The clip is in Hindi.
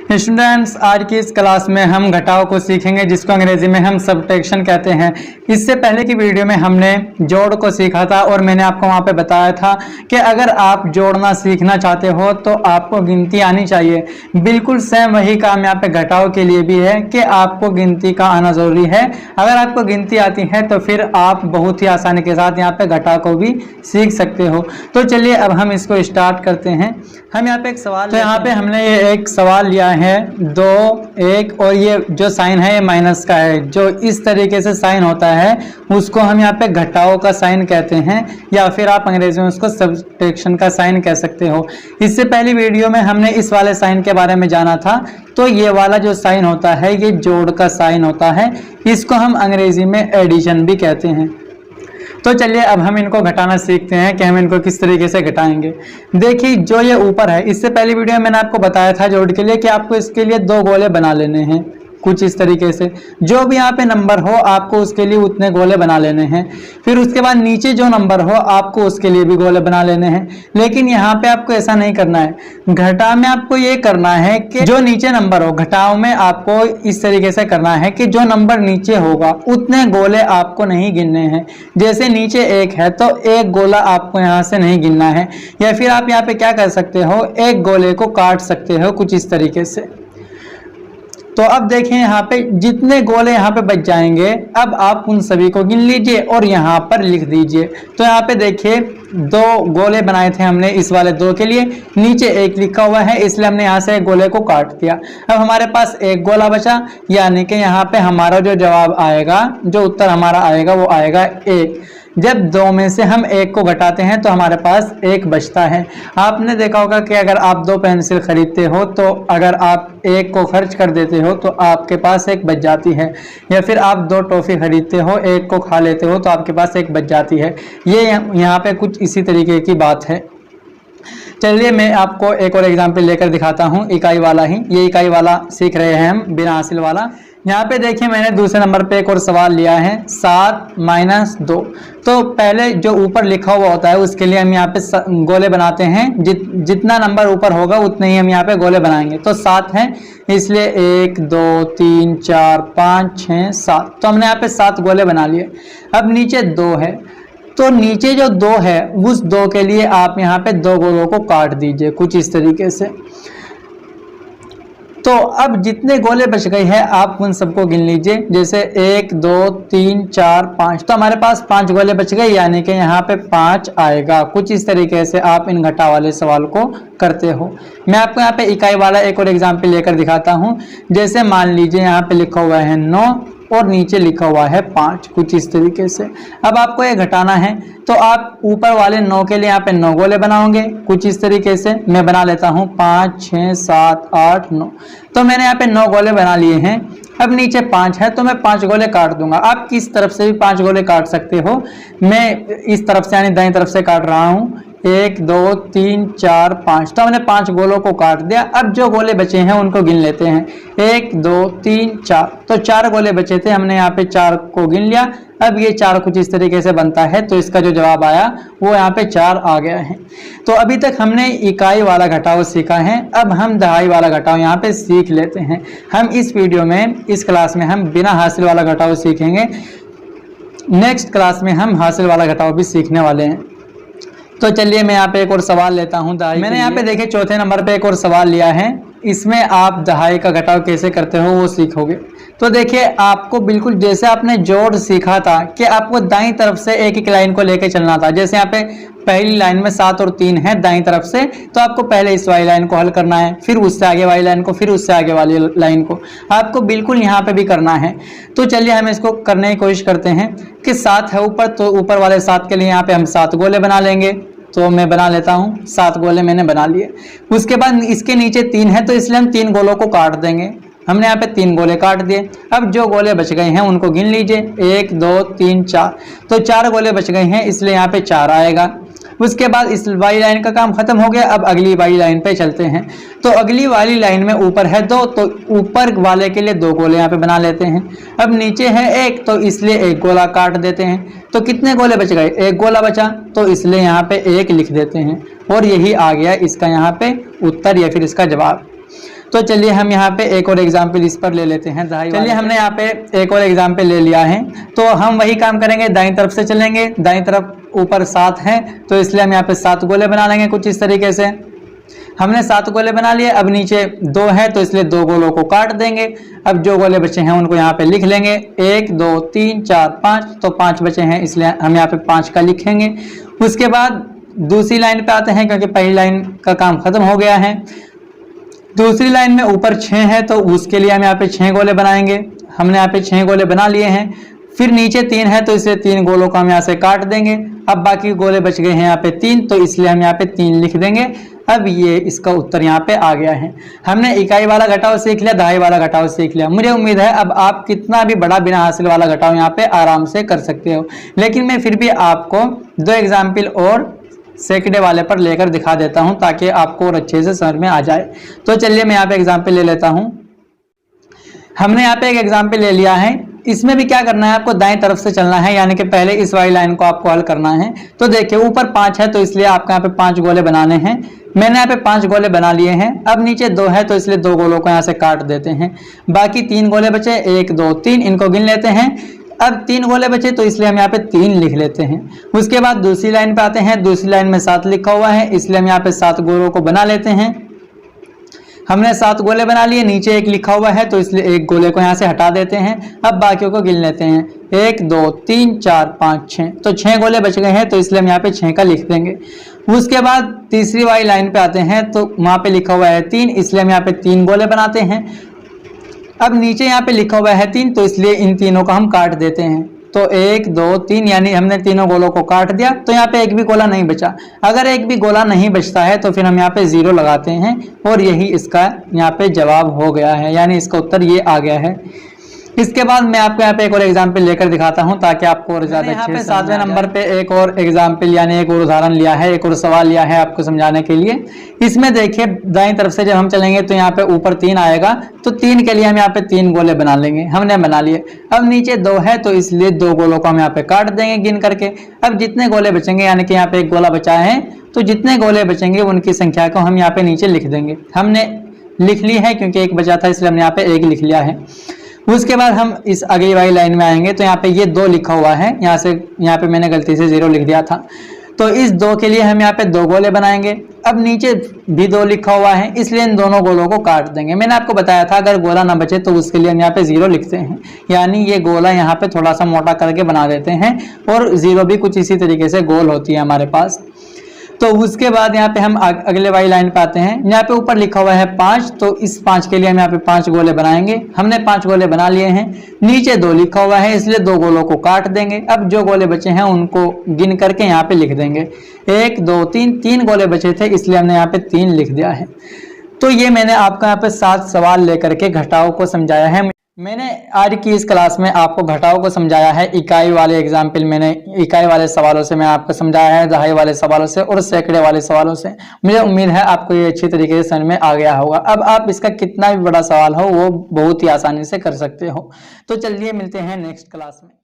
स्टूडेंट्स, आज की इस क्लास में हम घटाव को सीखेंगे जिसको अंग्रेजी में हम सब्ट्रैक्शन कहते हैं। इससे पहले की वीडियो में हमने जोड़ को सीखा था और मैंने आपको वहां पे बताया था कि अगर आप जोड़ना सीखना चाहते हो तो आपको गिनती आनी चाहिए। बिल्कुल सेम वही काम यहाँ पे घटाव के लिए भी है कि आपको गिनती का आना जरूरी है। अगर आपको गिनती आती है तो फिर आप बहुत ही आसानी के साथ यहाँ पे घटाव को भी सीख सकते हो। तो चलिए अब हम इसको स्टार्ट करते हैं। हम यहाँ पे एक सवाल, तो यहाँ पे हमने ये एक सवाल लिया है 2, 1 और ये जो साइन है ये माइनस का है। जो इस तरीके से साइन होता है उसको हम यहाँ पे घटाव का साइन कहते हैं या फिर आप अंग्रेजी में उसको सब्ट्रैक्शन का साइन कह सकते हो। इससे पहली वीडियो में हमने इस वाले साइन के बारे में जाना था। तो ये वाला जो साइन होता है ये जोड़ का साइन होता है। इसको हम अंग्रेजी में एडिशन भी कहते हैं। तो चलिए अब हम इनको घटाना सीखते हैं कि हम इनको किस तरीके से घटाएंगे। देखिए जो ये ऊपर है, इससे पहली वीडियो में मैंने आपको बताया था जोड़ के लिए कि आपको इसके लिए 2 गोले बना लेने हैं कुछ इस तरीके से। जो भी यहाँ पे नंबर हो आपको उसके लिए उतने गोले बना लेने हैं। फिर उसके बाद नीचे जो नंबर हो आपको उसके लिए भी गोले बना लेने हैं। लेकिन यहाँ पे आपको ऐसा नहीं करना है। घटाव में आपको ये करना है कि जो नीचे नंबर हो, घटाव में आपको इस तरीके से करना है कि जो नंबर नीचे होगा उतने गोले आपको नहीं गिनने हैं। जैसे नीचे 1 है तो 1 गोला आपको यहाँ से नहीं गिनना है। या फिर आप यहाँ पे क्या कर सकते हो, 1 गोले को काट सकते हो कुछ इस तरीके से। तो अब देखें यहाँ पे जितने गोले यहाँ पे बच जाएंगे अब आप उन सभी को गिन लीजिए और यहाँ पर लिख दीजिए। तो यहाँ पे देखिए 2 गोले बनाए थे हमने इस वाले 2 के लिए, नीचे 1 लिखा हुआ है इसलिए हमने यहाँ से 1 गोले को काट दिया। अब हमारे पास 1 गोला बचा, यानी कि यहाँ पे हमारा जो जवाब आएगा, जो उत्तर हमारा आएगा वो आएगा 1। जब 2 में से हम 1 को घटाते हैं तो हमारे पास 1 बचता है। आपने देखा होगा कि अगर आप 2 पेंसिल खरीदते हो तो अगर आप 1 को खर्च कर देते हो तो आपके पास 1 बच जाती है। या फिर आप 2 टॉफी खरीदते हो, 1 को खा लेते हो तो आपके पास 1 बच जाती है। ये यहाँ पे कुछ इसी तरीके की बात है। चलिए मैं आपको एक और एग्जाम्पल लेकर दिखाता हूँ, इकाई वाला ही। ये इकाई वाला सीख रहे हैं हम, बिना हासिल वाला। यहाँ पे देखिए मैंने दूसरे नंबर पे एक और सवाल लिया है 7 - 2। तो पहले जो ऊपर लिखा हुआ होता है उसके लिए हम यहाँ पे गोले बनाते हैं। जितना नंबर ऊपर होगा उतने ही हम यहाँ पे गोले बनाएंगे। तो 7 है इसलिए 1, 2, 3, 4, 5, 6, 7। तो हमने यहाँ पे 7 गोले बना लिए। अब नीचे 2 है तो नीचे जो 2 है उस 2 के लिए आप यहाँ पे 2 गोलों को काट दीजिए कुछ इस तरीके से। तो अब जितने गोले बच गए हैं आप उन सबको गिन लीजिए। जैसे 1, 2, 3, 4, 5। तो हमारे पास 5 गोले बच गए, यानी कि यहाँ पे 5 आएगा। कुछ इस तरीके से आप इन घटाव वाले सवाल को करते हो। मैं आपको यहाँ पे इकाई वाला एक और एग्जाम्पल लेकर दिखाता हूँ। जैसे मान लीजिए यहाँ पे लिखा हुआ है 9 और नीचे लिखा हुआ है 5, कुछ इस तरीके से। अब आपको ये घटाना है तो आप ऊपर वाले 9 के लिए यहाँ पे 9 गोले बनाओगे कुछ इस तरीके से। मैं बना लेता हूँ 5, 6, 7, 8, 9। तो मैंने यहाँ पे 9 गोले बना लिए हैं। अब नीचे 5 है तो मैं 5 गोले काट दूंगा। आप किस तरफ से भी 5 गोले काट सकते हो। मैं इस तरफ से यानी दाईं तरफ से काट रहा हूँ। 1, 2, 3, 4, 5। तो हमने 5 गोलों को काट दिया। अब जो गोले बचे हैं उनको गिन लेते हैं। 1, 2, 3, 4। तो 4 गोले बचे थे, हमने यहाँ पे 4 को गिन लिया। अब ये 4 कुछ इस तरीके से बनता है तो इसका जो जवाब आया वो यहाँ पे 4 आ गया है। तो अभी तक हमने इकाई वाला घटाव सीखा है। अब हम दहाई वाला घटाव यहाँ पे सीख लेते हैं। हम इस वीडियो में, इस क्लास में हम बिना हासिल वाला घटाव सीखेंगे। नेक्स्ट क्लास में हम हासिल वाला घटाव भी सीखने वाले हैं। तो चलिए मैं यहाँ पे एक और सवाल लेता हूँ दहाई। मैंने यहाँ पे देखिए चौथे नंबर पे एक और सवाल लिया है। इसमें आप दहाई का घटाव कैसे करते हो वो सीखोगे। तो देखिए आपको बिल्कुल जैसे आपने जोड़ सीखा था कि आपको दाईं तरफ से एक लाइन को लेके चलना था। जैसे यहाँ पे पहली लाइन में 7 और 3 है दाईं तरफ से, तो आपको पहले इस वाली लाइन को हल करना है, फिर उससे आगे वाली लाइन को, फिर उससे आगे वाली लाइन को। आपको बिल्कुल यहाँ पे भी करना है। तो चलिए हम इसको करने की कोशिश करते हैं कि 7 है ऊपर, तो ऊपर वाले 7 के लिए यहाँ पे हम 7 गोले बना लेंगे। तो मैं बना लेता हूँ, 7 गोले मैंने बना लिए। उसके बाद इसके नीचे 3 है तो इसलिए हम 3 गोलों को काट देंगे। हमने यहाँ पे 3 गोले काट दिए। अब जो गोले बच गए हैं उनको गिन लीजिए। 1, 2, 3, 4। तो 4 गोले बच गए हैं इसलिए यहाँ पे 4 आएगा। उसके बाद इस वाली लाइन का काम खत्म हो गया। अब अगली वाली लाइन पे चलते हैं। तो अगली वाली लाइन में ऊपर है 2 तो ऊपर वाले के लिए 2 गोले यहाँ पे बना लेते हैं। अब नीचे है 1 तो इसलिए 1 गोला काट देते हैं। तो कितने गोले बच गए, 1 गोला बचा तो इसलिए यहाँ पे 1 लिख देते हैं और यही आ गया इसका यहाँ पे उत्तर या फिर इसका जवाब। तो चलिए हम यहाँ पे एक और एग्जाम्पल इस पर ले लेते हैं। चलिए हमने यहाँ पे एक और एग्जाम्पल ले लिया है, तो हम वही काम करेंगे, दाईं तरफ से चलेंगे। दाईं तरफ ऊपर 7 है तो इसलिए हम यहाँ पे 7 गोले बना लेंगे कुछ इस तरीके से। हमने 7 गोले बना लिए। अब नीचे 2 है तो इसलिए 2 गोलों को काट देंगे। अब जो गोले बचे हैं उनको यहाँ पे लिख लेंगे, 1 2 3 4 5, तो 5 बचे हैं इसलिए हम यहाँ पे 5 का लिखेंगे। उसके बाद दूसरी लाइन पे आते हैं क्योंकि पहली लाइन का काम खत्म हो गया है। दूसरी लाइन में ऊपर 6 है तो उसके लिए हम यहाँ पे 6 गोले बनाएंगे। हमने यहाँ पे 6 गोले बना लिए हैं। फिर नीचे 3 है तो इसे 3 गोलों को हम यहाँ से काट देंगे। अब बाकी गोले बच गए हैं यहाँ पे 3, तो इसलिए हम यहाँ पे 3 लिख देंगे। अब ये इसका उत्तर यहाँ पे आ गया है। हमने इकाई वाला घटाव सीख लिया, दहाई वाला घटाव सीख लिया। मुझे उम्मीद है अब आप कितना भी बड़ा बिना हासिल वाला घटाव यहाँ पे आराम से कर सकते हो। लेकिन मैं फिर भी आपको 2 एग्जाम्पल और सैकड़े वाले पर लेकर दिखा देता हूँ ताकि आपको और अच्छे से समझ में आ जाए। तो चलिए मैं यहाँ पे एग्जाम्पल ले लेता हूँ। हमने यहाँ पे एक एग्जाम्पल ले लिया है। इसमें भी क्या करना है, आपको दाएं तरफ से चलना है, यानी कि पहले इस वाली लाइन को आपको हल करना है। तो देखिए ऊपर 5 है तो इसलिए आपको यहाँ पे 5 गोले बनाने हैं। मैंने यहाँ पे 5 गोले बना लिए हैं। अब नीचे 2 है तो इसलिए 2 गोलों को यहाँ से काट देते हैं। बाकी 3 गोले बचे, 1 2 3, इनको गिन लेते हैं। अब 3 गोले बचे तो इसलिए हम यहाँ पे 3 लिख लेते हैं। उसके बाद दूसरी लाइन पे आते हैं। दूसरी लाइन में 7 लिखा हुआ है इसलिए हम यहाँ पे 7 गोलों को बना लेते हैं। हमने 7 गोले बना लिए, नीचे 1 लिखा हुआ है तो इसलिए 1 गोले को यहाँ से हटा देते हैं। अब बाकियों को गिन लेते हैं, 1 2 3 4 5 6, तो 6 गोले बच गए हैं तो इसलिए हम यहाँ पे 6 का लिख देंगे। उसके बाद तीसरी वाली लाइन पे आते हैं तो वहाँ पे लिखा हुआ है 3, इसलिए हम यहाँ पे 3 गोले बनाते हैं। अब नीचे यहाँ पे लिखा हुआ है 3 तो इसलिए इन तीनों को हम काट देते हैं। तो 1 2 3, यानी हमने तीनों गोलों को काट दिया तो यहाँ पे एक भी गोला नहीं बचा। अगर एक भी गोला नहीं बचता है तो फिर हम यहाँ पे 0 लगाते हैं और यही इसका यहाँ पे जवाब हो गया है, यानी इसका उत्तर ये आ गया है। इसके बाद मैं आपको यहाँ पे एक और एग्जाम्पल लेकर दिखाता हूँ ताकि आपको और ज्यादा अच्छे से। 7वें नंबर पे एक और एग्जाम्पल यानी एक और उदाहरण लिया है, एक और सवाल लिया है आपको समझाने के लिए। इसमें देखिए दाईं तरफ से जब हम चलेंगे तो यहाँ पे ऊपर 3 आएगा, तो 3 के लिए हम यहाँ पे 3 गोले बना लेंगे। हमने बना लिए। अब नीचे 2 है तो इसलिए 2 गोलों को हम यहाँ पे काट देंगे गिन करके। अब जितने गोले बचेंगे, यानी कि यहाँ पे 1 गोला बचा है, तो जितने गोले बचेंगे उनकी संख्या को हम यहाँ पे नीचे लिख देंगे। हमने लिख ली है क्योंकि 1 बचा था इसलिए हमने यहाँ पे 1 लिख लिया है। उसके बाद हम इस आगे वाली लाइन में आएंगे तो यहाँ पे ये 2 लिखा हुआ है, यहाँ पे मैंने गलती से 0 लिख दिया था, तो इस 2 के लिए हम यहाँ पे 2 गोले बनाएंगे। अब नीचे भी 2 लिखा हुआ है इसलिए इन दोनों गोलों को काट देंगे। मैंने आपको बताया था अगर गोला ना बचे तो उसके लिए हम यहाँ पे 0 लिखते हैं, यानी ये गोला यहाँ पे थोड़ा सा मोटा करके बना देते हैं और 0 भी कुछ इसी तरीके से गोल होती है हमारे पास। तो उसके बाद यहाँ पे हम अगले वाली लाइन पे आते हैं। यहाँ पे ऊपर लिखा हुआ है 5, तो इस 5 के लिए हम यहाँ पे 5 गोले बनाएंगे। हमने 5 गोले बना लिए हैं। नीचे 2 लिखा हुआ है इसलिए 2 गोलों को काट देंगे। अब जो गोले बचे हैं उनको गिन करके यहाँ पे लिख देंगे, 1 2 3, 3 गोले बचे थे इसलिए हमने यहाँ पे 3 लिख दिया है। तो ये मैंने आपको यहाँ पे 7 सवाल लेकर के घटाव को समझाया है। मैंने आज की इस क्लास में आपको घटाव को समझाया है। इकाई वाले एग्जाम्पल मैंने इकाई वाले सवालों से मैं आपको समझाया है, दहाई वाले सवालों से और सैकड़े वाले सवालों से। मुझे उम्मीद है आपको ये अच्छी तरीके से समझ में आ गया होगा। अब आप इसका कितना भी बड़ा सवाल हो वो बहुत ही आसानी से कर सकते हो। तो चलिए मिलते हैं नेक्स्ट क्लास में।